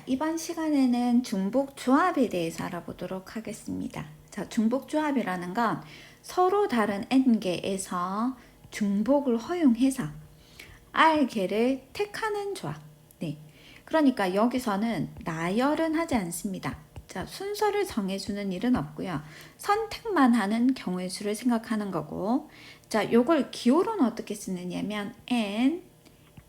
이번 시간에는 중복조합에 대해서 알아보도록 하겠습니다. 자, 중복조합이라는 건 서로 다른 n개에서 중복을 허용해서 r개를 택하는 조합. 네. 그러니까 여기서는 나열은 하지 않습니다. 자, 순서를 정해주는 일은 없고요. 선택만 하는 경우의 수를 생각하는 거고, 자, 요걸 기호로는 어떻게 쓰느냐면 n,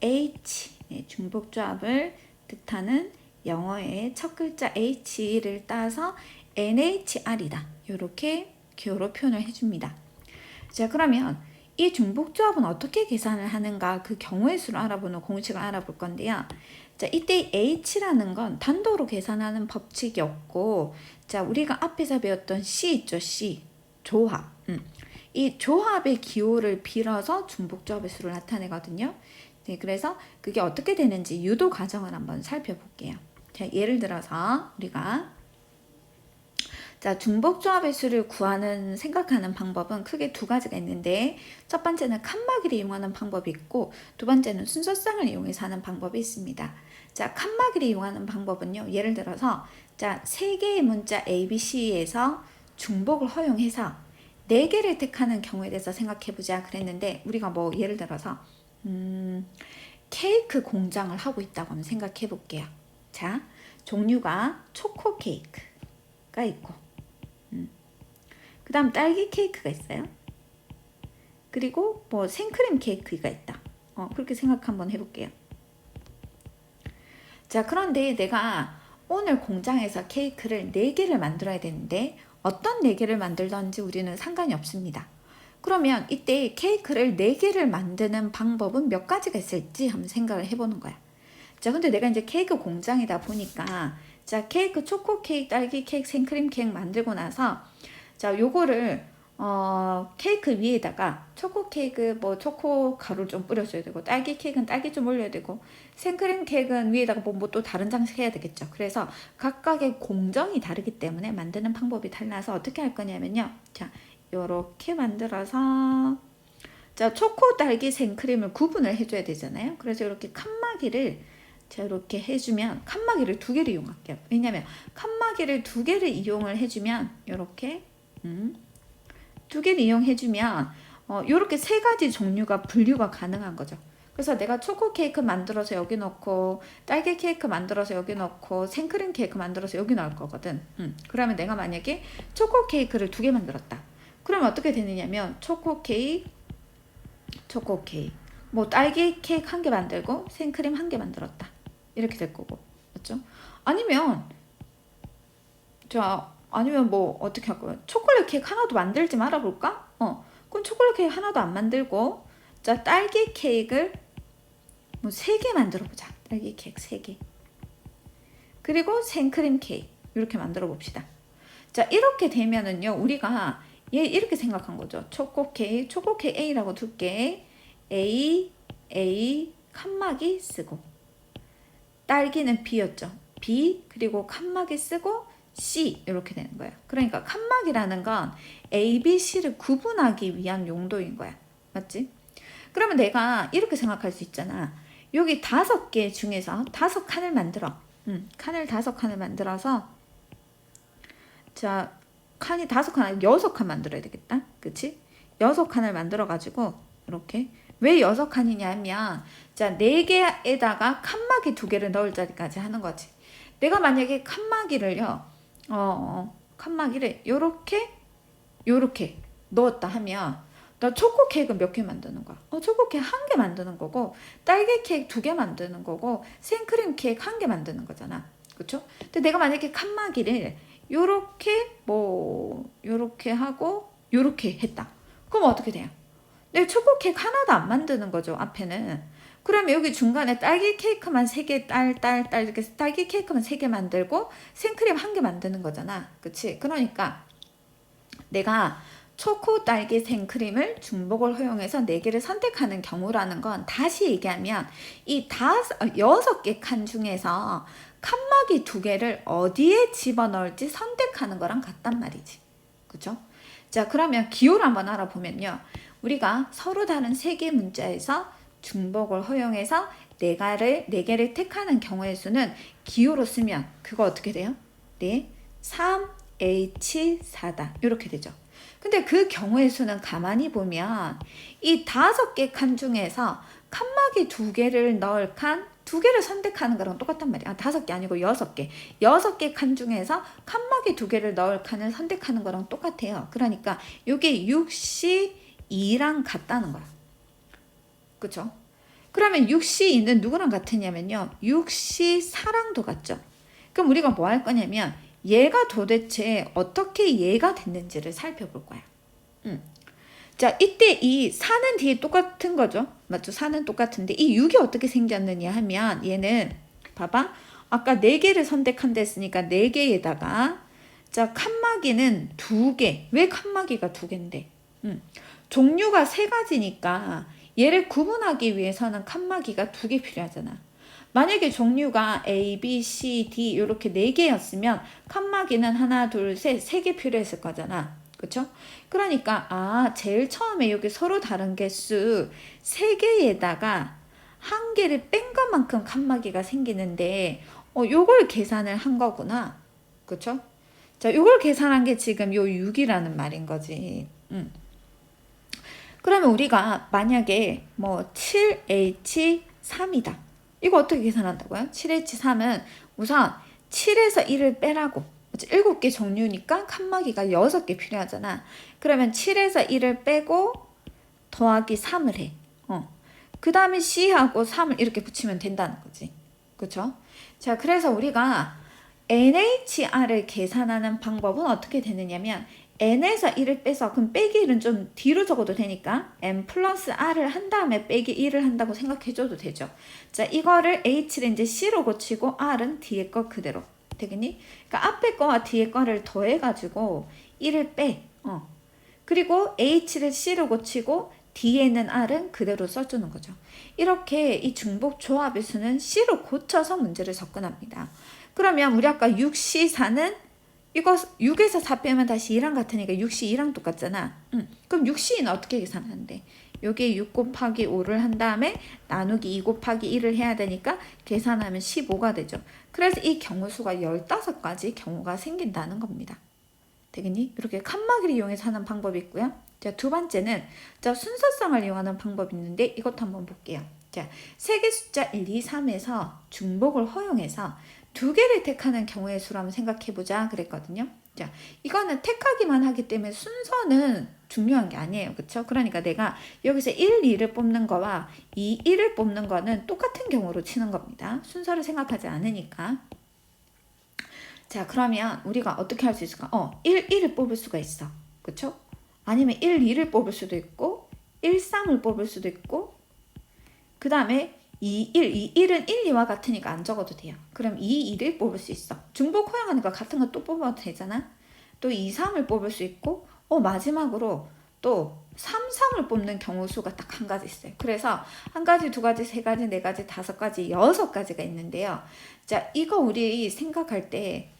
h, 네, 중복조합을 뜻하는 영어의 첫 글자 H를 따서 NHR이다. 이렇게 기호로 표현을 해줍니다. 자, 그러면 이 중복조합은 어떻게 계산을 하는가 그 경우의 수를 알아보는 공식을 알아볼 건데요. 자, 이때 H라는 건 단도로 계산하는 법칙이 없고, 자, 우리가 앞에서 배웠던 C 있죠, C. 조합. 이 조합의 기호를 빌어서 중복조합의 수를 나타내거든요. 네, 그래서 그게 어떻게 되는지 유도 과정을 한번 살펴볼게요. 자, 예를 들어서 우리가 중복조합의 수를 생각하는 방법은 크게 두 가지가 있는데, 첫 번째는 칸막이를 이용하는 방법이 있고, 두 번째는 순서쌍을 이용해서 하는 방법이 있습니다. 자, 칸막이를 이용하는 방법은요, 예를 들어서 자, 세 개의 문자 A, B, C에서 중복을 허용해서 네 개를 택하는 경우에 대해서 생각해보자 그랬는데, 우리가 뭐 예를 들어서 케이크 공장을 하고 있다고 한번 생각해 볼게요. 자, 종류가 초코 케이크가 있고, 그 다음 딸기 케이크가 있어요. 그리고 뭐 생크림 케이크가 있다. 그렇게 생각 한번 해볼게요. 자, 그런데 내가 오늘 공장에서 케이크를 4개를 만들어야 되는데 어떤 4개를 만들던지 우리는 상관이 없습니다. 그러면 이때 케이크를 4개를 만드는 방법은 몇 가지가 있을지 한번 생각을 해보는 거야. 자, 근데 내가 이제 케이크 공장이다 보니까, 자, 케이크, 초코 케이크, 딸기 케이크, 생크림 케이크 만들고 나서, 자, 요거를, 케이크 위에다가 초코 케이크, 뭐, 초코 가루를 좀 뿌려줘야 되고, 딸기 케이크는 딸기 좀 올려야 되고, 생크림 케이크는 위에다가 뭐 또 다른 장식 해야 되겠죠. 그래서 각각의 공정이 다르기 때문에 만드는 방법이 달라서 어떻게 할 거냐면요. 자, 요렇게 만들어서, 자, 초코, 딸기, 생크림을 구분을 해줘야 되잖아요. 그래서 이렇게 칸막이를 자, 이렇게 해주면, 칸막이를 2개를 이용할게요. 왜냐면 칸막이를 2개를 이용을 해주면 이렇게 2개를 이용해주면 이렇게 3가지 종류가 분류가 가능한 거죠. 그래서 내가 초코 케이크 만들어서 여기 넣고, 딸기 케이크 만들어서 여기 넣고, 생크림 케이크 만들어서 여기 넣을 거거든. 그러면 내가 만약에 초코 케이크를 2개 만들었다. 그러면 어떻게 되느냐면 초코 케이크, 뭐 딸기 케이크 1개 만들고 생크림 1개 만들었다. 이렇게 될 거고, 맞죠? 아니면 뭐 어떻게 할 거야? 초콜릿 케이크 하나도 만들지 말아볼까? 그럼 초콜릿 케이크 하나도 안 만들고, 자, 딸기 케이크를 뭐 3개 만들어 보자. 딸기 케이크 3개. 그리고 생크림 케이크 이렇게 만들어 봅시다. 자, 이렇게 되면은요, 우리가 얘 이렇게 생각한 거죠. 초코 케이크 A라고 둘게. A 칸막이 쓰고, 딸기는 B였죠. B 그리고 칸막이 쓰고 C 이렇게 되는 거예요. 그러니까 칸막이라는 건 A, B, C를 구분하기 위한 용도인 거야. 맞지? 그러면 내가 이렇게 생각할 수 있잖아. 여기 5개 중에서 5칸을 만들어. 칸을 5칸을 만들어서, 자, 칸이 5칸, 6칸 만들어야 되겠다. 그치? 6칸을 만들어가지고 이렇게, 왜 6칸이냐면, 자, 4개에다가 칸막이 2개를 넣을 자리까지 하는 거지. 내가 만약에 칸막이를요, 칸막이를 요렇게 넣었다 하면, 나 초코 케이크 몇 개 만드는 거야? 초코 케이크 1개 만드는 거고, 딸기 케이크 2개 만드는 거고, 생크림 케이크 1개 만드는 거잖아. 그쵸? 근데 내가 만약에 칸막이를 요렇게 하고, 요렇게 했다. 그럼 어떻게 돼요? 내 초코 케이크 하나도 안 만드는 거죠, 앞에는. 그러면 여기 중간에 딸기 케이크만 3개, 이렇게 딸기 케이크만 3개 만들고, 생크림 1개 만드는 거잖아. 그치? 그러니까 내가 초코, 딸기, 생크림을 중복을 허용해서 4개를 선택하는 경우라는 건, 다시 얘기하면 이 6개 칸 중에서 칸막이 2개를 어디에 집어넣을지 선택하는 거랑 같단 말이지. 그죠? 자, 그러면 기호를 한번 알아보면요. 우리가 서로 다른 3개 문자에서 중복을 허용해서 네 개를 택하는 경우의 수는 기호로 쓰면 그거 어떻게 돼요? 네, 3H4다. 이렇게 되죠. 근데 그 경우의 수는 가만히 보면 이 5개 칸 중에서 칸막이 2개를 넣을 칸 2개를 선택하는 거랑 똑같단 말이야. 5개 아니고 6개. 6개 칸 중에서 칸막이 2개를 넣을 칸을 선택하는 거랑 똑같아요. 그러니까 이게 6시 2랑 같다는 거야. 그쵸? 그러면 6시 2는 누구랑 같으냐면요. 6시 4랑도 같죠. 그럼 우리가 뭐 할 거냐면 얘가 도대체 어떻게 얘가 됐는지를 살펴볼 거야. 자, 이때 이 4는 뒤에 똑같은 거죠. 맞죠? 4는 똑같은데 이 6이 어떻게 생겼느냐 하면 얘는 봐봐. 아까 4개를 선택한다 했으니까 4개에다가 자, 칸막이는 2개. 왜 칸막이가 2개인데? 종류가 3가지니까 얘를 구분하기 위해서는 칸막이가 2개 필요하잖아. 만약에 종류가 A, B, C, D 이렇게 4개였으면 칸막이는 하나, 둘, 셋, 3개 필요했을 거잖아. 그쵸? 그러니까 제일 처음에 여기 서로 다른 개수 3개에다가 한 개를 뺀 것만큼 칸막이가 생기는데 요걸 계산을 한 거구나. 그쵸? 자, 요걸 계산한 게 지금 요 6이라는 말인 거지. 그러면 우리가 만약에 뭐 7H3이다. 이거 어떻게 계산한다고요? 7H3은 우선 7에서 1을 빼라고. 7개 종류니까 칸막이가 6개 필요하잖아. 그러면 7에서 1을 빼고 더하기 3을 해. 그 다음에 C하고 3을 이렇게 붙이면 된다는 거지. 그쵸? 자, 그래서 우리가 NHR을 계산하는 방법은 어떻게 되느냐면 n에서 1을 빼서 그럼 빼기 1은 좀 뒤로 적어도 되니까 n 플러스 r을 한 다음에 빼기 1을 한다고 생각해줘도 되죠. 자, 이거를 h를 이제 c로 고치고 r은 뒤에 거 그대로 되겠니? 그러니까 앞에 거와 뒤에 거를 더해가지고 1을 빼. 그리고 h를 c로 고치고 뒤에 있는 r은 그대로 써주는 거죠. 이렇게 이 중복 조합의 수는 c로 고쳐서 문제를 접근합니다. 그러면 우리 아까 6C4는 이거 6에서 4 빼면 다시 2랑 같으니까 6시 2랑 똑같잖아. 그럼 6시는 어떻게 계산하는데? 여기에 6 곱하기 5를 한 다음에 나누기 2 곱하기 1을 해야 되니까 계산하면 15가 되죠. 그래서 이 경우수가 15가지 경우가 생긴다는 겁니다. 되겠니? 이렇게 칸막이를 이용해서 하는 방법이 있고요. 자, 두 번째는 자, 순서성을 이용하는 방법이 있는데 이것도 한번 볼게요. 자, 세개 숫자 1, 2, 3에서 중복을 허용해서 2개를 택하는 경우의 수를 한번 생각해보자 그랬거든요. 자, 이거는 택하기만 하기 때문에 순서는 중요한 게 아니에요. 그쵸? 그러니까 내가 여기서 1, 2를 뽑는 거와 2, 1을 뽑는 거는 똑같은 경우로 치는 겁니다. 순서를 생각하지 않으니까. 자, 그러면 우리가 어떻게 할 수 있을까? 1, 1을 뽑을 수가 있어. 그쵸? 아니면 1, 2를 뽑을 수도 있고 1, 3을 뽑을 수도 있고 그 다음에 2, 1, 2, 1은 1, 2와 같으니까 안 적어도 돼요. 그럼 2, 2를 뽑을 수 있어. 중복 허용하니까 같은 거 또 뽑아도 되잖아. 또 2, 3을 뽑을 수 있고 마지막으로 또 3, 3을 뽑는 경우 수가 딱 한 가지 있어요. 그래서 한 가지, 두 가지, 세 가지, 네 가지, 다섯 가지, 6가지가 있는데요. 자, 이거 우리 생각할 때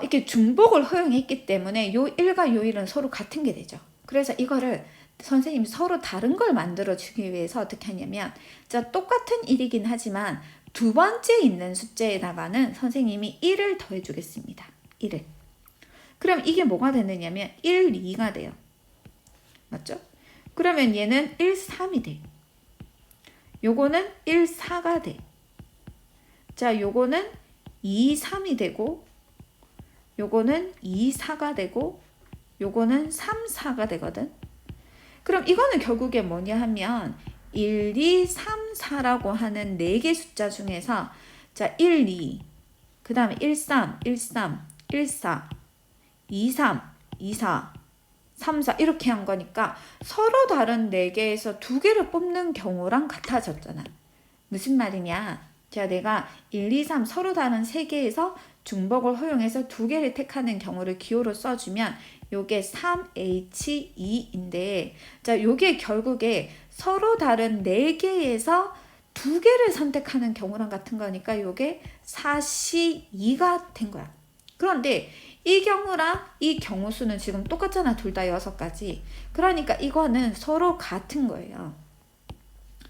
이렇게 중복을 허용했기 때문에 요 1과 요 1은 서로 같은 게 되죠. 그래서 이거를 선생님이 서로 다른 걸 만들어 주기 위해서 어떻게 하냐면 자, 똑같은 1이긴 하지만 두 번째 있는 숫자에다가는 선생님이 1을 더해 주겠습니다. 1을. 그럼 이게 뭐가 되느냐면 1, 2가 돼요. 맞죠? 그러면 얘는 1, 3이 돼. 요거는 1, 4가 돼. 자, 요거는 2, 3이 되고 요거는 2, 4가 되고 요거는 3, 4가 되거든. 그럼 이거는 결국에 뭐냐 하면 1, 2, 3, 4라고 하는 4개 숫자 중에서 자, 1, 2, 그 다음에 1, 3, 1, 3, 1, 4, 2, 3, 2, 4, 3, 4 이렇게 한 거니까 서로 다른 4개에서 2개를 뽑는 경우랑 같아졌잖아. 무슨 말이냐? 자, 내가 1, 2, 3 서로 다른 3개에서 중복을 허용해서 2개를 택하는 경우를 기호로 써주면 요게 3H2인데 자, 요게 결국에 서로 다른 4개에서 2개를 선택하는 경우랑 같은 거니까 요게 4C2가 된 거야. 그런데 이 경우랑 이 경우 수는 지금 똑같잖아. 둘 다 6가지. 그러니까 이거는 서로 같은 거예요.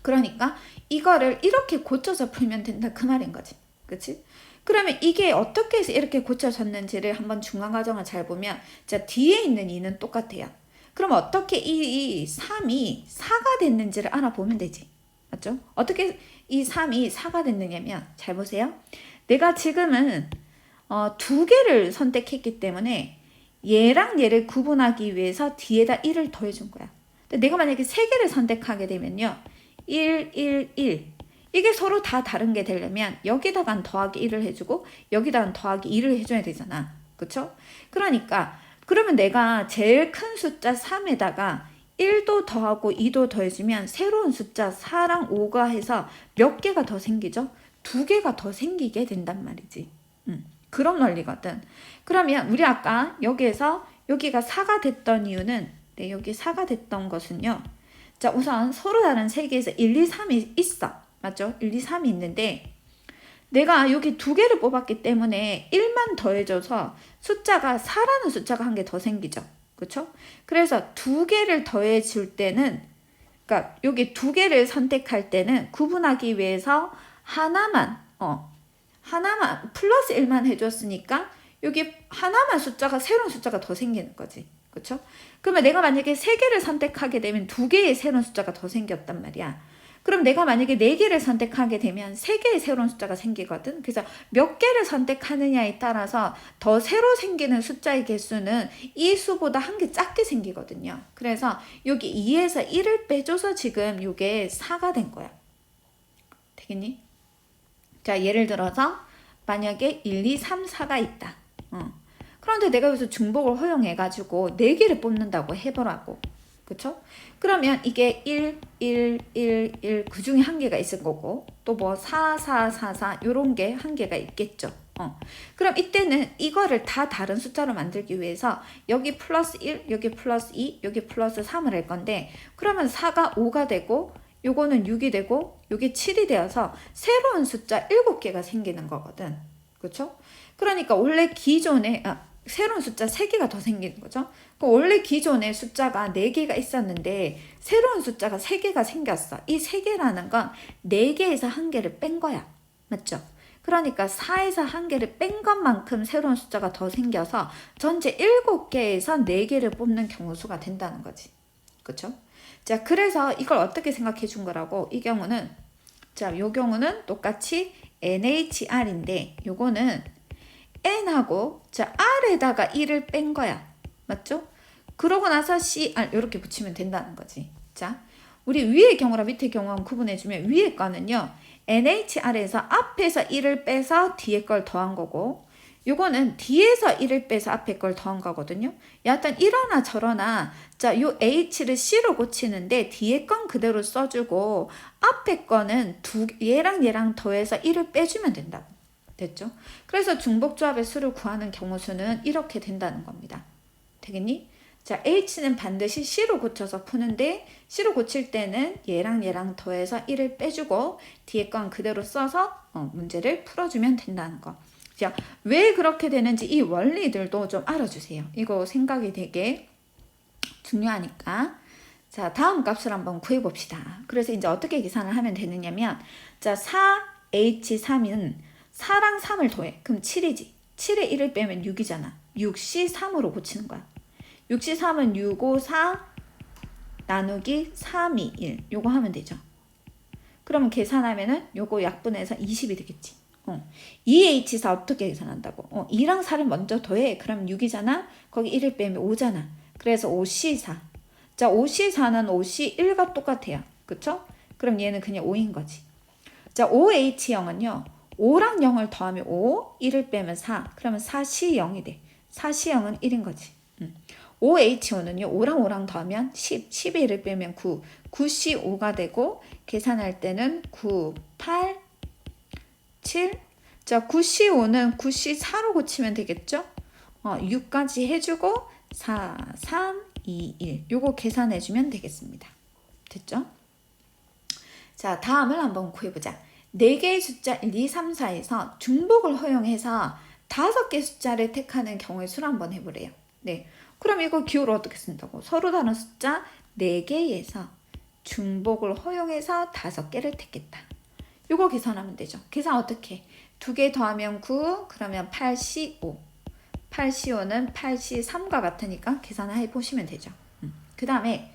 그러니까 이거를 이렇게 고쳐서 풀면 된다 그 말인 거지. 그치? 그러면 이게 어떻게 해서 이렇게 고쳐졌는지를 한번 중간 과정을 잘 보면 자 뒤에 있는 2는 똑같아요. 그럼 어떻게 이 3이 4가 됐는지를 알아보면 되지. 맞죠? 어떻게 이 3이 4가 됐느냐면 잘 보세요. 내가 지금은 두 개를 선택했기 때문에 얘랑 얘를 구분하기 위해서 뒤에다 1을 더해준 거야. 근데 내가 만약에 세 개를 선택하게 되면요. 1, 1, 1. 이게 서로 다 다른 게 되려면 여기다가 더하기 1을 해주고 여기다가 더하기 2를 해줘야 되잖아. 그쵸? 그러니까 그러면 내가 제일 큰 숫자 3에다가 1도 더하고 2도 더해주면 새로운 숫자 4랑 5가 해서 몇 개가 더 생기죠? 두 개가 더 생기게 된단 말이지. 그런 원리거든. 그러면 우리 아까 여기에서 여기가 4가 됐던 이유는 네, 여기 4가 됐던 것은요. 자, 우선 서로 다른 세 개에서 1, 2, 3이 있어. 맞죠? 1, 2, 3이 있는데 내가 여기 두 개를 뽑았기 때문에 1만 더해줘서 숫자가 4라는 숫자가 한 개 더 생기죠. 그렇죠? 그래서 두 개를 더해줄 때는 그러니까 여기 두 개를 선택할 때는 구분하기 위해서 하나만 플러스 1만 해줬으니까 여기 하나만 숫자가 새로운 숫자가 더 생기는 거지. 그렇죠? 그러면 내가 만약에 세 개를 선택하게 되면 두 개의 새로운 숫자가 더 생겼단 말이야. 그럼 내가 만약에 네 개를 선택하게 되면 세 개의 새로운 숫자가 생기거든. 그래서 몇 개를 선택하느냐에 따라서 더 새로 생기는 숫자의 개수는 이 수보다 한 개 작게 생기거든요. 그래서 여기 2에서 1을 빼줘서 지금 이게 4가 된 거야. 되겠니? 자, 예를 들어서 만약에 1, 2, 3, 4가 있다. 그런데 내가 여기서 중복을 허용해가지고 4개를 뽑는다고 해보라고. 그쵸? 그러면 이게 1, 1, 1, 1, 그 중에 한 개가 있을 거고, 또 뭐 4, 4, 4, 4, 요런 게 한 개가 있겠죠. 그럼 이때는 이거를 다 다른 숫자로 만들기 위해서 여기 플러스 1, 여기 플러스 2, 여기 플러스 3을 할 건데, 그러면 4가 5가 되고, 요거는 6이 되고, 요게 7이 되어서 새로운 숫자 7개가 생기는 거거든. 그쵸? 그러니까 원래 기존에, 새로운 숫자 3개가 더 생기는 거죠. 원래 기존에 숫자가 4개가 있었는데 새로운 숫자가 3개가 생겼어. 이 3개라는 건 4개에서 1개를 뺀 거야. 맞죠? 그러니까 4에서 1개를 뺀 것만큼 새로운 숫자가 더 생겨서 전체 7개에서 4개를 뽑는 경우 수가 된다는 거지. 그쵸? 자, 그래서 이걸 어떻게 생각해 준 거라고? 이 경우는 자, 요 경우는 똑같이 NHR인데 요거는 N하고 자 R에다가 1을 뺀 거야. 맞죠? 그러고 나서 CR 이렇게 붙이면 된다는 거지. 자, 우리 위의 경우랑 밑의 경우랑 구분해주면 위의 거는요. NHR에서 앞에서 1을 빼서 뒤에 걸 더한 거고 요거는 뒤에서 1을 빼서 앞에 걸 더한 거거든요. 여하튼 이러나 저러나 자, 요 H를 C로 고치는데 뒤에 건 그대로 써주고 앞에 거는 얘랑 더해서 1을 빼주면 된다고. 됐죠? 그래서 중복조합의 수를 구하는 경우 수는 이렇게 된다는 겁니다. 되겠니? 자, H는 반드시 C로 고쳐서 푸는데 C로 고칠 때는 얘랑 더해서 1을 빼주고 뒤에 건 그대로 써서 문제를 풀어주면 된다는 거. 자, 왜 그렇게 되는지 이 원리들도 좀 알아주세요. 이거 생각이 되게 중요하니까. 자, 다음 값을 한번 구해봅시다. 그래서 이제 어떻게 계산을 하면 되느냐면 자, 4H3은 4랑 3을 더해. 그럼 7이지. 7에 1을 빼면 6이잖아. 6C3으로 고치는 거야. 6C3은 6, 5, 4 나누기 3, 2, 1. 요거 하면 되죠. 그러면 계산하면은 요거 약분해서 20이 되겠지. 2H4 어떻게 계산한다고? 2랑 4를 먼저 더해. 그럼 6이잖아. 거기 1을 빼면 5잖아. 그래서 5C4. 자, 5C4는 5C1과 똑같아요. 그쵸? 그럼 얘는 그냥 5인 거지. 자, 5H0은요. 5랑 0을 더하면 5, 1을 빼면 4. 그러면 4C0이 돼. 4C0은 1인 거지. 5H5는요. 5랑 더하면 10, 10에 1을 빼면 9, 9C5가 되고 계산할 때는 9, 8, 7. 자, 9C5는 9C4로 고치면 되겠죠? 6까지 해주고 4, 3, 2, 1. 요거 계산해주면 되겠습니다. 됐죠? 자, 다음을 한번 구해보자. 4개의 숫자 1, 2, 3, 4에서 중복을 허용해서 5개 숫자를 택하는 경우의 수를 한번 해보래요. 네. 그럼 이거 기호를 어떻게 쓴다고? 서로 다른 숫자 4개에서 중복을 허용해서 5개를 택했다. 요거 계산하면 되죠. 계산 어떻게? 2개 더하면 9, 그러면 8C5. 8C5는 8C3과 같으니까 계산해 보시면 되죠. 그 다음에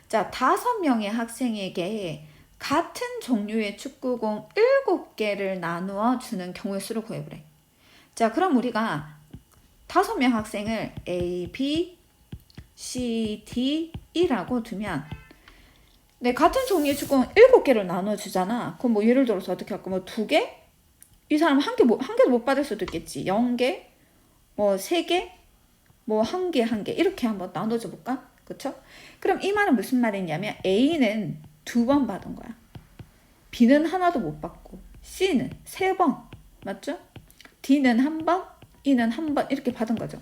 자, 5명의 학생에게 같은 종류의 축구공 7개를 나누어 주는 경우의 수를 구해보래. 자, 그럼 우리가 5명 학생을 A, B, C, D, E라고 두면 네, 같은 종류의 축구공 7개를 나눠 주잖아. 그럼 뭐 예를 들어서 어떻게 할까? 뭐 2개? 이 사람 한 개도 못 받을 수도 있겠지. 0개, 뭐 3개, 뭐 1개 이렇게 한번 나눠줘 볼까? 그쵸? 그럼 이 말은 무슨 말이냐면 A는 2번 받은 거야. B는 하나도 못 받고 C는 3번, 맞죠? D는 1번, E는 1번 이렇게 받은 거죠.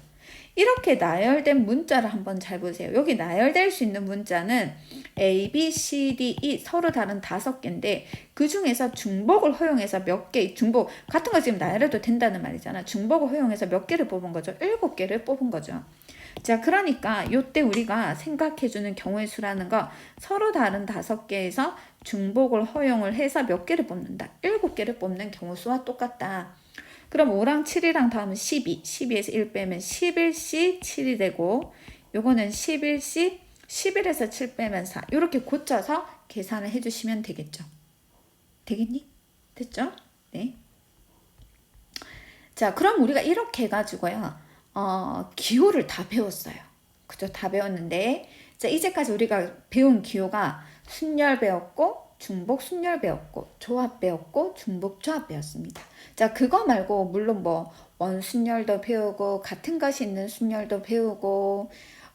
이렇게 나열된 문자를 한번 잘 보세요. 여기 나열될 수 있는 문자는 A, B, C, D, E 서로 다른 5개인데 그 중에서 중복을 허용해서 몇 개, 중복 같은 거 지금 나열해도 된다는 말이잖아. 중복을 허용해서 몇 개를 뽑은 거죠? 7개를 뽑은 거죠. 자, 그러니까 요때 우리가 생각해주는 경우의 수라는 거 서로 다른 5개에서 중복을 허용을 해서 몇 개를 뽑는다. 7개를 뽑는 경우 수와 똑같다. 그럼 5랑 7이랑 다음은 12. 12에서 1 빼면 11C 7이 되고 요거는 11C 11에서 7 빼면 4. 이렇게 고쳐서 계산을 해주시면 되겠죠. 되겠니? 됐죠? 네. 자, 그럼 우리가 이렇게 해가지고요. 기호를 다 배웠어요. 그죠? 다 배웠는데 자, 이제까지 우리가 배운 기호가 순열 배웠고 중복 순열 배웠고 조합 배웠고 중복 조합 배웠습니다. 자, 그거 말고 물론 뭐 원순열도 배우고 같은 것이 있는 순열도 배우고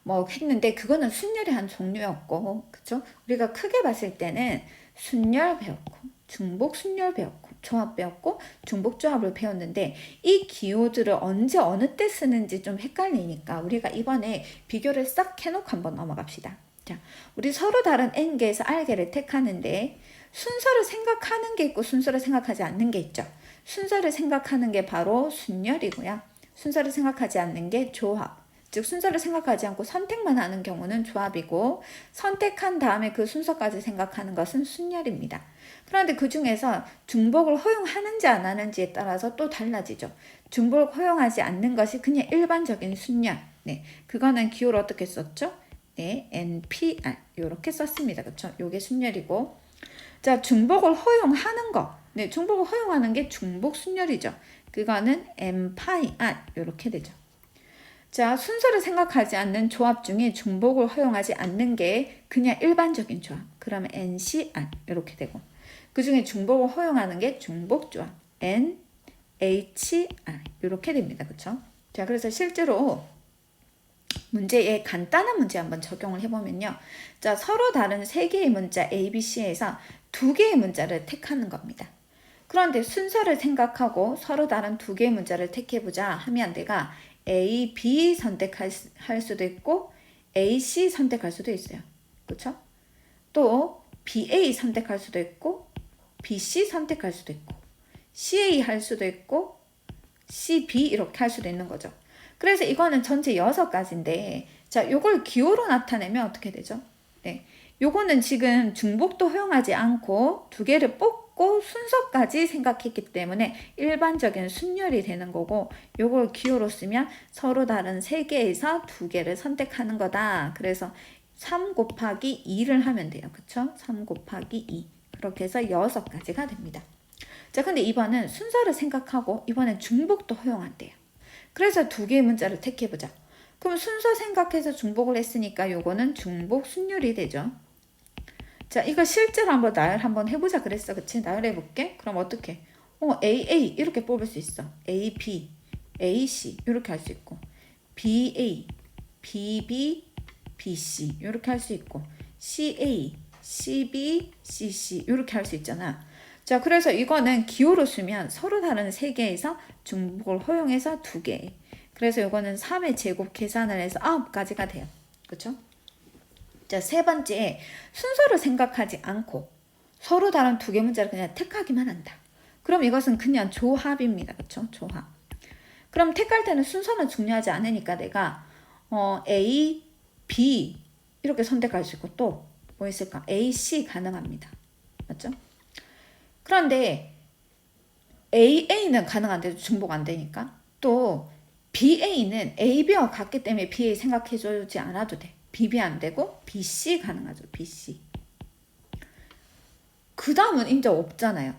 뭐 했는데 그거는 순열의 한 종류였고, 그쵸? 우리가 크게 봤을 때는 순열 배웠고 중복 순열 배웠고 조합 배웠고 중복 조합을 배웠는데 이 기호들을 언제 어느 때 쓰는지 좀 헷갈리니까 우리가 이번에 비교를 싹 해놓고 한번 넘어갑시다. 자, 우리 서로 다른 N개에서 R개를 택하는데 순서를 생각하는 게 있고 순서를 생각하지 않는 게 있죠. 순서를 생각하는 게 바로 순열이고요. 순서를 생각하지 않는 게 조합. 즉 순서를 생각하지 않고 선택만 하는 경우는 조합이고 선택한 다음에 그 순서까지 생각하는 것은 순열입니다. 그런데 그 중에서 중복을 허용하는지 안 하는지에 따라서 또 달라지죠. 중복을 허용하지 않는 것이 그냥 일반적인 순열. 네, 그거는 기호를 어떻게 썼죠? 네, NPR 이렇게 썼습니다. 그렇죠? 요게 순열이고, 자, 중복을 허용하는 거. 네, 중복을 허용하는 게 중복 순열이죠. 그거는 NPR 이렇게 되죠. 자, 순서를 생각하지 않는 조합 중에 중복을 허용하지 않는 게 그냥 일반적인 조합. 그러면 NCR 이렇게 되고, 그 중에 중복을 허용하는 게 중복 조합. NHR 이렇게 됩니다. 그렇죠? 자, 그래서 실제로 문제에 간단한 문제 한번 적용을 해보면요. 자, 서로 다른 3개의 문자 A, B, C에서 2개의 문자를 택하는 겁니다. 그런데 순서를 생각하고 서로 다른 2개의 문자를 택해보자 하면 내가 A, B 선택할 수도 있고 A, C 선택할 수도 있어요. 그렇죠? 또 BA 선택할 수도 있고 BC 선택할 수도 있고 CA 할 수도 있고 CB 이렇게 할 수도 있는 거죠. 그래서 이거는 전체 6가지인데 자, 요걸 기호로 나타내면 어떻게 되죠? 네, 요거는 지금 중복도 허용하지 않고 2개를 뽑고 순서까지 생각했기 때문에 일반적인 순열이 되는 거고, 요걸 기호로 쓰면 서로 다른 3개에서 2개를 선택하는 거다. 그래서 3 곱하기 2를 하면 돼요. 그쵸? 3 곱하기 2 그렇게 해서 6가지가 됩니다. 자, 근데 이번은 순서를 생각하고 이번엔 중복도 허용한대요. 그래서 2개의 문자를 택해보자. 그럼 순서 생각해서 중복을 했으니까 요거는 중복 순열이 되죠. 자, 이거 실제로 한번 나열 한번 해보자 그랬어. 그치? 나열해볼게. 그럼 어떻게? AA 이렇게 뽑을 수 있어. AB, AC 이렇게 할 수 있고 BA, BB, BC 이렇게 할 수 있고 CA, CB, CC 이렇게 할 수 있잖아. 자, 그래서 이거는 기호로 쓰면 서로 다른 3개에서 중복을 허용해서 2개. 그래서 이거는 3의 제곱 계산을 해서 9가지가 돼요. 그렇죠? 자, 3번째, 순서를 생각하지 않고 서로 다른 2개 문자를 그냥 택하기만 한다. 그럼 이것은 그냥 조합입니다. 그렇죠? 조합. 그럼 택할 때는 순서는 중요하지 않으니까 내가 A, B 이렇게 선택할 수 있고 또 뭐 있을까? A, C 가능합니다. 맞죠? 그런데 AA는 가능한데도 중복 안 되니까. 또 BA는 AB와 같기 때문에 BA 생각해주지 않아도 돼. BB 안 되고 BC 가능하죠. BC. 그 다음은 이제 없잖아요.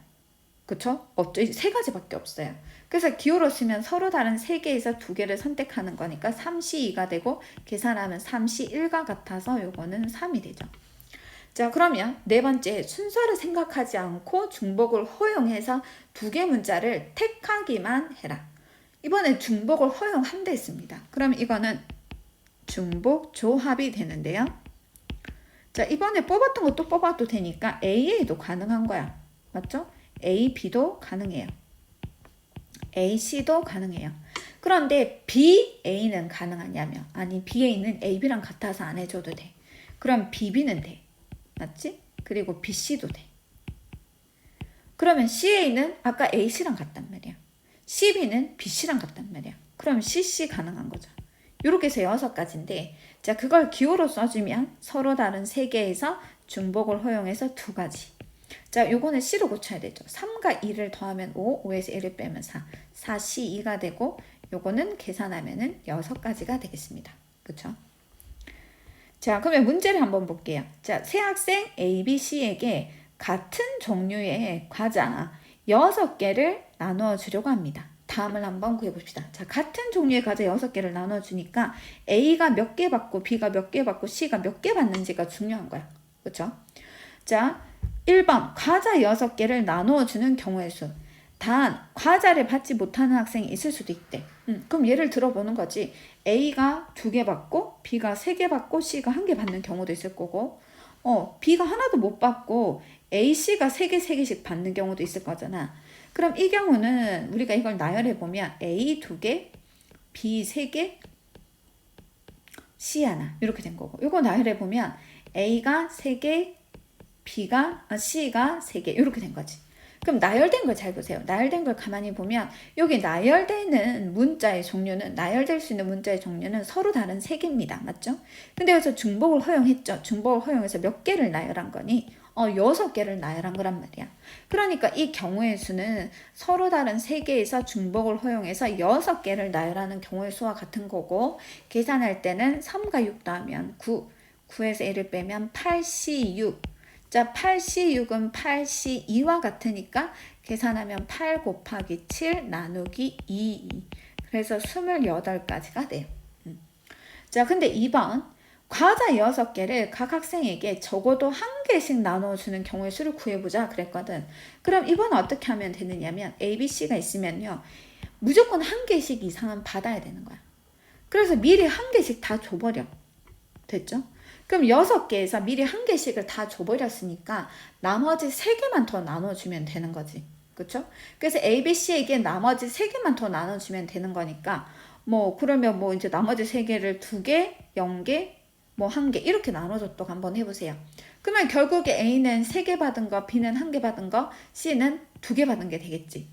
그쵸? 없죠. 이제 세 가지밖에 없어요. 그래서 기호로 쓰면 서로 다른 세 개에서 두 개를 선택하는 거니까 3C2가 되고 계산하면 3C1과 같아서 요거는 3이 되죠. 자, 그러면 네 번째, 순서를 생각하지 않고 중복을 허용해서 두 개 문자를 택하기만 해라. 이번에 중복을 허용한다 했습니다. 그럼 이거는 중복 조합이 되는데요. 자, 이번에 뽑았던 것도 뽑아도 되니까 AA도 가능한 거야. 맞죠? AB도 가능해요. AC도 가능해요. 그런데 BA는 가능하냐면, 아니 BA는 AB랑 같아서 안 해줘도 돼. 그럼 BB는 돼. 맞지? 그리고 BC도 돼. 그러면 CA는 아까 AC랑 같단 말이야. CB는 BC랑 같단 말이야. 그럼 CC 가능한 거죠. 이렇게 해서 6가지인데, 자, 그걸 기호로 써주면 서로 다른 3개에서 중복을 허용해서 2가지. 자, 요거는 C로 고쳐야 되죠. 3과 2를 더하면 5, 5에서 1을 빼면 4. 4C2가 되고, 요거는 계산하면은 6가지가 되겠습니다. 그쵸? 자, 그러면 문제를 한번 볼게요. 자, 새 학생 A, B, C에게 같은 종류의 과자 6개를 나누어 주려고 합니다. 다음을 한번 구해봅시다. 자, 같은 종류의 과자 6개를 나눠 주니까 A가 몇 개 받고 B가 몇 개 받고 C가 몇 개 받는지가 중요한 거야. 그쵸? 자, 1번 과자 6개를 나누어 주는 경우의 수. 단 과자를 받지 못하는 학생이 있을 수도 있대. 그럼 예를 들어보는 거지. A가 2개 받고 B가 3개 받고 C가 1개 받는 경우도 있을 거고, B가 하나도 못 받고 A, C가 3개, 3개씩 받는 경우도 있을 거잖아. 그럼 이 경우는 우리가 이걸 나열해 보면 A 2개, B 3개, C 하나 이렇게 된 거고, 이거 나열해 보면 A가 3개, C가 3개 이렇게 된 거지. 그럼 나열된 걸 잘 보세요. 나열된 걸 가만히 보면 여기 나열되는 문자의 종류는, 나열될 수 있는 문자의 종류는 서로 다른 3개입니다. 맞죠? 근데 여기서 중복을 허용했죠. 중복을 허용해서 몇 개를 나열한 거니? 6개를 나열한 거란 말이야. 그러니까 이 경우의 수는 서로 다른 3개에서 중복을 허용해서 6개를 나열하는 경우의 수와 같은 거고, 계산할 때는 3과 6 더하면 9, 9에서 1을 빼면 8C6. 자, 8C6은 8C2와 같으니까 계산하면 8 곱하기 7 나누기 2. 그래서 28가지가 돼요. 자, 근데 2번. 과자 6개를 각 학생에게 적어도 1개씩 나눠주는 경우의 수를 구해보자 그랬거든. 그럼 이번은 어떻게 하면 되느냐면 A, B, C가 있으면요, 무조건 1개씩 이상은 받아야 되는 거야. 그래서 미리 1개씩 다 줘버려. 됐죠? 그럼 6개에서 미리 1개씩을 다 줘버렸으니까 나머지 3개만 더 나눠주면 되는 거지. 그쵸? 그래서 A, B, C에게 나머지 3개만 더 나눠주면 되는 거니까, 그러면 이제 나머지 3개를 2개, 0개, 1개 이렇게 나눠서 또 한번 해보세요. 그러면 결국에 A는 3개 받은 거, B는 1개 받은 거, C는 2개 받은 게 되겠지.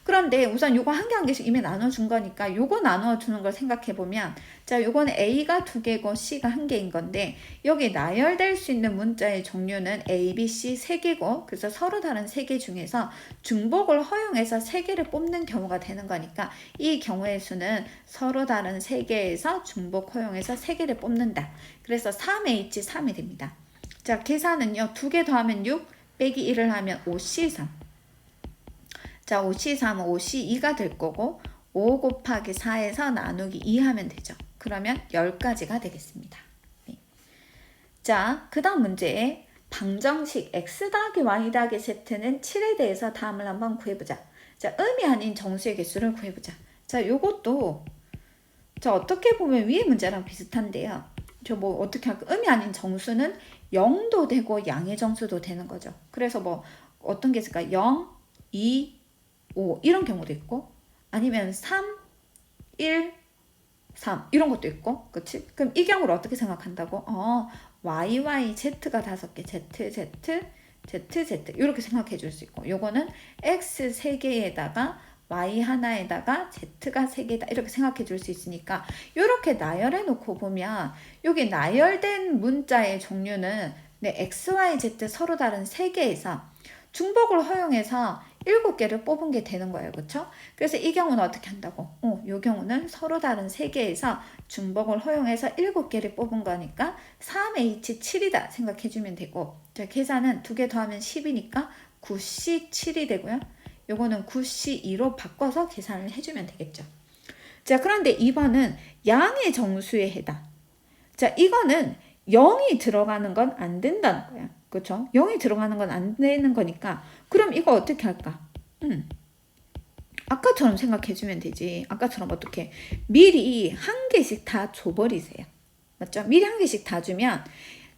그런데 우선 요거 1개씩 이미 나눠준 거니까 요거 나눠주는 걸 생각해보면, 자, 요거는 A가 2개고 C가 1개인 건데, 여기 나열될 수 있는 문자의 종류는 A, B, C 3개고, 그래서 서로 다른 3개 중에서 중복을 허용해서 3개를 뽑는 경우가 되는 거니까, 이 경우의 수는 서로 다른 3개에서 중복 허용해서 3개를 뽑는다. 그래서 3H 3이 됩니다. 자, 계산은요, 2개 더하면 6, 빼기 1을 하면 5C3. 자, 5C3은 5C2가 될 거고, 5 곱하기 4에서 나누기 2 하면 되죠. 그러면 10가지가 되겠습니다. 네. 자, 그 다음 문제에 방정식 x 더하기 y 더하기 z는 7에 대해서 다음을 한번 구해보자. 자, 음이 아닌 정수의 개수를 구해보자. 자, 요것도 자, 어떻게 보면 위의 문제랑 비슷한데요. 저 어떻게 할까? 음이 아닌 정수는 0도 되고 양의 정수도 되는 거죠. 그래서 어떤 게 있을까? 0, 2, 5 이런 경우도 있고, 아니면 3, 1, 3 이런 것도 있고, 그치? 그럼 이 경우를 어떻게 생각한다고? y, y, z가 5개, z, z, z, z 이렇게 생각해 줄 수 있고, 요거는 x 3개에다가 y 하나에다가 z가 3개다 이렇게 생각해 줄 수 있으니까, 이렇게 나열해 놓고 보면 여기 나열된 문자의 종류는 네, X, Y, Z 서로 다른 3개에서 중복을 허용해서 7개를 뽑은 게 되는 거예요. 그쵸? 그래서 이 경우는 어떻게 한다고? 이 경우는 서로 다른 3개에서 중복을 허용해서 7개를 뽑은 거니까 3H7이다 생각해주면 되고, 자, 계산은 2개 더하면 10이니까 9C7이 되고요. 요거는 9C2로 바꿔서 계산을 해주면 되겠죠. 자, 그런데 2번은 양의 정수에 해당. 자, 이거는 0이 들어가는 건 안 된다는 거야. 그쵸? 0이 들어가는 건 안 되는 거니까, 그럼 이거 어떻게 할까? 아까처럼 생각해주면 되지. 아까처럼 어떻게? 미리 한 개씩 다 줘버리세요. 맞죠? 미리 한 개씩 다 주면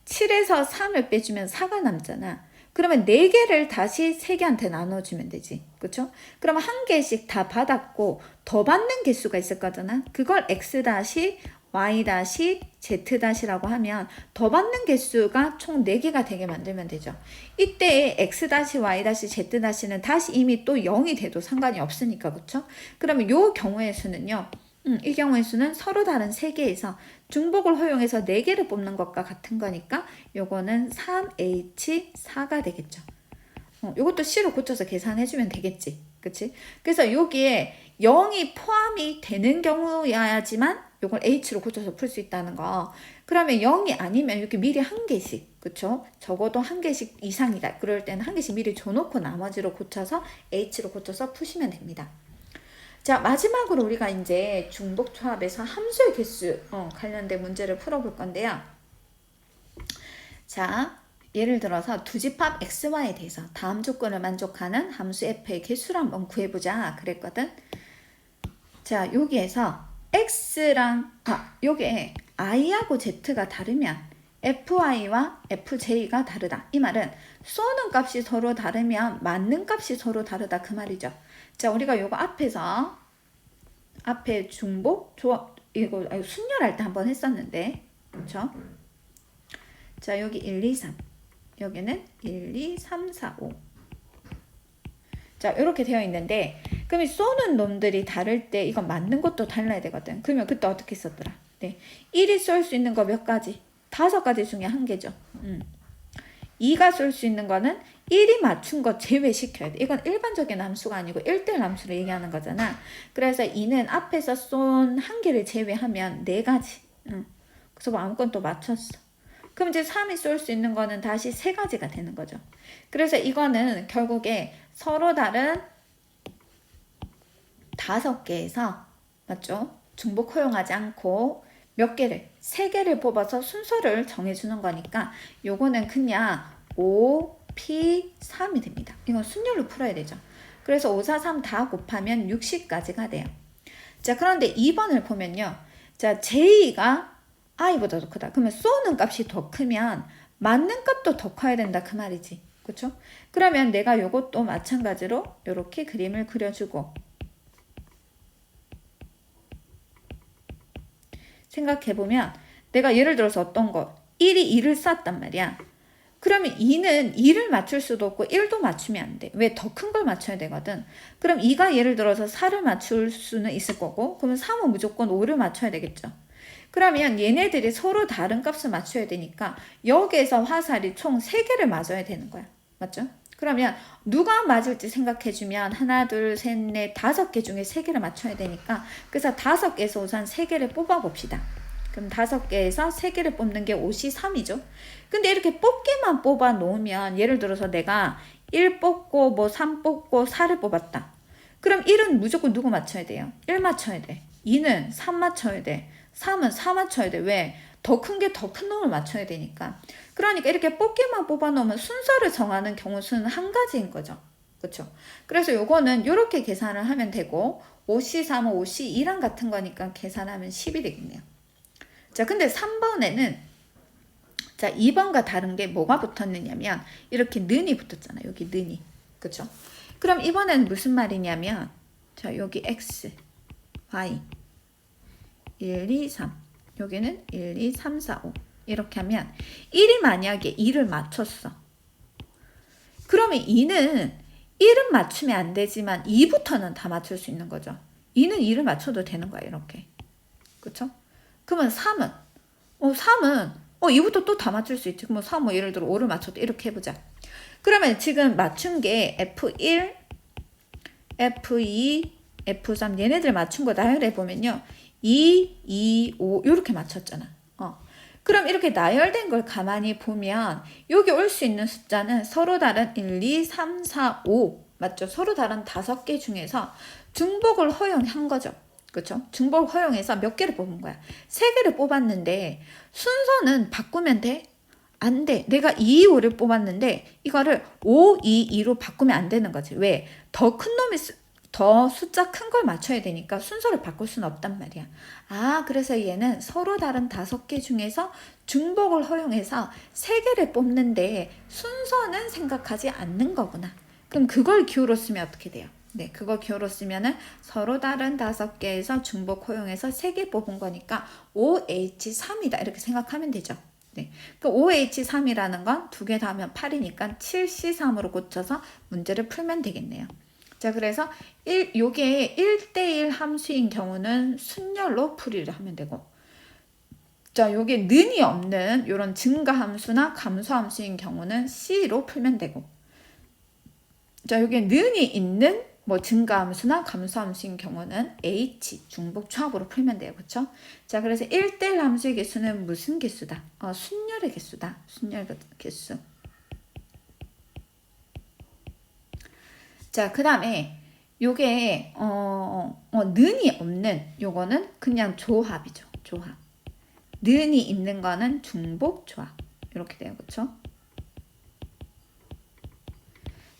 7에서 3을 빼주면 4가 남잖아. 그러면 4개를 다시 3개한테 나눠주면 되지. 그쵸? 그러면 한 개씩 다 받았고 더 받는 개수가 있을 거잖아. 그걸 X-Y-Z-라고 하면 더 받는 개수가 총 4개가 되게 만들면 되죠. 이때 X-Y-Z-는 다시 이미 또 0이 돼도 상관이 없으니까. 그쵸? 그러면 요 경우의 수는요. 이 경우의 수는 서로 다른 3개에서 중복을 허용해서 4개를 뽑는 것과 같은 거니까 요거는 3H4가 되겠죠. 요것도 C로 고쳐서 계산해주면 되겠지. 그치? 그래서 여기에 0이 포함이 되는 경우여야지만 요걸 H로 고쳐서 풀 수 있다는 거. 그러면 0이 아니면 이렇게 미리 한 개씩, 그쵸? 적어도 한 개씩 이상이다. 그럴 때는 한 개씩 미리 줘놓고 나머지로 고쳐서 H로 고쳐서 푸시면 됩니다. 자, 마지막으로 우리가 이제 중복조합에서 함수의 개수 관련된 문제를 풀어볼 건데요. 자, 예를 들어서 두 집합 XY에 대해서 다음 조건을 만족하는 함수 F의 개수를 한번 구해보자 그랬거든. 자, 여기에서 X랑 요게 I하고 Z가 다르면 FY와 FJ가 다르다. 이 말은 쏘는 값이 서로 다르면 맞는 값이 서로 다르다 그 말이죠. 자, 우리가 요거 앞에 중복 조합 이거 순열할 때 한번 했었는데, 그렇죠? 자, 여기 1, 2, 3 여기는 1, 2, 3, 4, 5. 자, 이렇게 되어 있는데, 그러면 쏘는 놈들이 다를 때 이건 맞는 것도 달라야 되거든. 그러면 그때 어떻게 썼더라? 네, 1이 쏠 수 있는 거 몇 가지? 5가지 중에 1개죠. 2가 쏠 수 있는 거는 1이 맞춘 거 제외시켜야 돼. 이건 일반적인 함수가 아니고 1대1 함수를 얘기하는 거잖아. 그래서 2는 앞에서 쏜 1개를 제외하면 4가지. 그래서 뭐 아무건 또 맞췄어. 그럼 이제 3이 쏠 수 있는 거는 다시 3가지가 되는 거죠. 그래서 이거는 결국에 서로 다른 5개에서, 맞죠? 중복 허용하지 않고 몇 개를? 3개를 뽑아서 순서를 정해주는 거니까 요거는 그냥 5, P, 3이 됩니다. 이건 순열로 풀어야 되죠. 그래서 5, 4, 3 다 곱하면 60까지가 돼요. 자, 그런데 2번을 보면요. 자, J가 I보다 더 크다. 그러면 쏘는 값이 더 크면 맞는 값도 더 커야 된다 그 말이지. 그쵸? 그러면 내가 요것도 마찬가지로 이렇게 그림을 그려주고 생각해보면 내가 예를 들어서 어떤 거 1이 2를 쌌단 말이야. 그러면 2는 2를 맞출 수도 없고 1도 맞추면 안 돼. 왜? 더 큰 걸 맞춰야 되거든. 그럼 2가 예를 들어서 4를 맞출 수는 있을 거고, 그러면 3은 무조건 5를 맞춰야 되겠죠. 그러면 얘네들이 서로 다른 값을 맞춰야 되니까 여기에서 화살이 총 3개를 맞아야 되는 거야. 맞죠? 그러면 누가 맞을지 생각해주면 하나, 둘, 셋, 넷, 5개 중에 3개를 맞춰야 되니까 그래서 5개에서 우선 3개를 뽑아봅시다. 그럼 5개에서 3개를 뽑는 게 5C3이죠. 근데 이렇게 뽑기만 뽑아 놓으면 예를 들어서 내가 1 뽑고 뭐 3 뽑고 4를 뽑았다. 그럼 1은 무조건 누구 맞춰야 돼요? 1 맞춰야 돼. 2는 3 맞춰야 돼. 3은 4 맞춰야 돼. 왜? 더 큰 게 더 큰 놈을 맞춰야 되니까. 그러니까 이렇게 뽑기만 뽑아 놓으면 순서를 정하는 경우 수는 1가지인 거죠. 그렇죠? 그래서 요거는 이렇게 계산을 하면 되고 5C3은 5C2랑 같은 거니까 계산하면 10이 되겠네요. 자, 근데 3번에는 자, 2번과 다른 게 뭐가 붙었느냐면 이렇게 는이 붙었잖아. 여기 는이. 그렇죠? 그럼 이번에는 무슨 말이냐면 자, 여기 X, Y 1, 2, 3 여기는 1, 2, 3, 4, 5 이렇게 하면 1이 만약에 2를 맞췄어. 그러면 2는 1은 맞추면 안 되지만 2부터는 다 맞출 수 있는 거죠. 2는 2를 맞춰도 되는 거야. 이렇게. 그렇죠? 그러면 3은 3은 이것도 또 다 맞출 수 있지. 뭐 3, 예를 들어 5를 맞춰도 이렇게 해보자. 그러면 지금 맞춘 게 F1, F2, F3 얘네들 맞춘 거 나열해보면요. 2, 2, 5 이렇게 맞췄잖아. 그럼 이렇게 나열된 걸 가만히 보면 여기 올 수 있는 숫자는 서로 다른 1, 2, 3, 4, 5 맞죠? 서로 다른 5개 중에서 중복을 허용한 거죠. 그렇죠? 중복 허용해서 몇 개를 뽑은 거야? 3개를 뽑았는데 순서는 바꾸면 돼? 안 돼. 내가 2, 5를 뽑았는데 이거를 5, 2, 2로 바꾸면 안 되는 거지. 왜? 더 큰 놈이 더 숫자 큰 걸 맞춰야 되니까 순서를 바꿀 수는 없단 말이야. 그래서 얘는 서로 다른 5개 중에서 중복을 허용해서 3개를 뽑는데 순서는 생각하지 않는 거구나. 그럼 그걸 기호로 쓰면 어떻게 돼요? 네, 그걸 기호로 쓰면은 서로 다른 5개에서 중복 허용해서 3개 뽑은 거니까 OH3이다 이렇게 생각하면 되죠. 네, 그 OH3이라는 건 2개 다 하면 8이니까 7C3으로 고쳐서 문제를 풀면 되겠네요. 자, 그래서 요게 1대1 함수인 경우는 순열로 풀이를 하면 되고, 자, 요게 는이 없는 요런 증가함수나 감소함수인 경우는 C로 풀면 되고, 자, 요게 는이 있는 뭐 증가함수나 감소함수인 경우는 H 중복 조합으로 풀면 돼요. 그렇죠? 자, 그래서 1대1 함수의 개수는 무슨 개수다? 순열의 개수다. 순열 개수. 자, 그 다음에 요게 는이 없는 요거는 그냥 조합이죠. 조합. 는이 있는 거는 중복 조합. 이렇게 돼요. 그렇죠?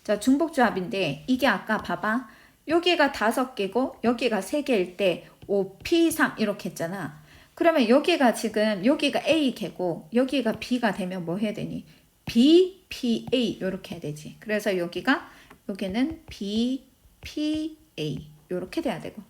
자, 중복 조합인데 이게 아까 봐봐. 여기가 5개고 여기가 3개일 때 5P3 이렇게 했잖아. 그러면 여기가 지금 여기가 A개고 여기가 B가 되면 뭐 해야 되니? B, P, A 이렇게 해야 되지. 그래서 여기는 B, P, A 이렇게 돼야 되고.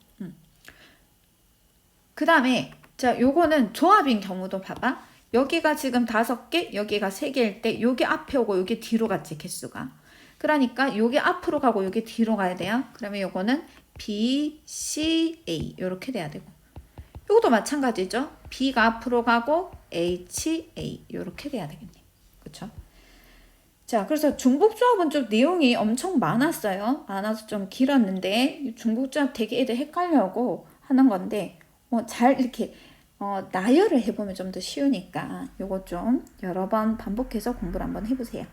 그 다음에 자, 요거는 조합인 경우도 봐봐. 여기가 지금 5개, 여기가 3개일 때 여기 앞에 오고 여기 뒤로 갔지 개수가. 그러니까 여기 앞으로 가고 여기 뒤로 가야 돼요. 그러면 요거는 B, C, A 이렇게 돼야 되고. 요것도 마찬가지죠. B가 앞으로 가고 H, A 이렇게 돼야 되겠네. 그렇죠? 자, 그래서 중복조합은 좀 내용이 엄청 많았어요. 많아서 좀 길었는데 중복조합 되게 애들 헷갈려하고 하는 건데 잘 이렇게 나열을 해보면 좀 더 쉬우니까 요거 좀 여러 번 반복해서 공부를 한번 해보세요.